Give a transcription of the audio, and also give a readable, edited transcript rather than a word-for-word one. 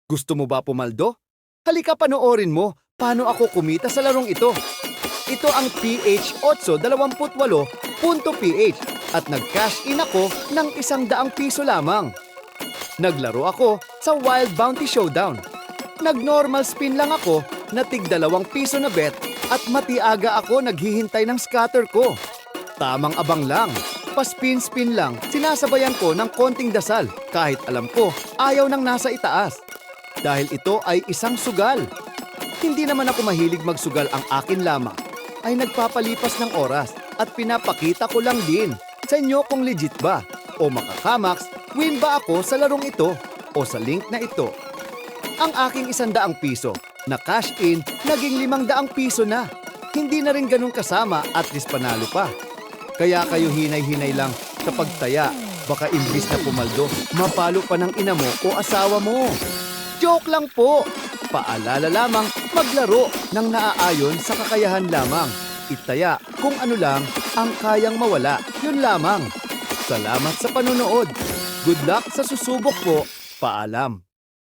Gusto mo ba pumaldo? Halika panoorin mo paano ako kumita sa larong ito. Ito ang PH828.ph at nag-cash in ako ng ₱100 lamang. Naglaro ako sa Wild Bounty Showdown. Nag-normal spin lang ako na tig ₱2 na bet at matiaga ako naghihintay ng scatter ko. Tamang abang lang. Pa-spin-spin lang, sinasabayan ko ng konting dasal kahit alam ko ayaw nang nasa itaas. Dahil ito ay isang sugal. Hindi naman ako mahilig magsugal, ang akin lamang ay nagpapalipas ng oras at pinapakita ko lang din sa inyo kung legit ba o makakamax win ba ako sa larong ito o sa link na ito. Ang aking ₱100 na cash in naging ₱500 na. Hindi na rin ganun kasama at least panalo pa. Kaya kayo hinay-hinay lang kapag taya, baka imbis na pumaldo, mapalo pa ng ina mo o asawa mo. Joke lang po! Paalala lamang, maglaro ng naaayon sa kakayahan lamang. Itaya kung ano lang ang kayang mawala, yun lamang. Salamat sa panonood. Good luck sa susubok po. Paalam.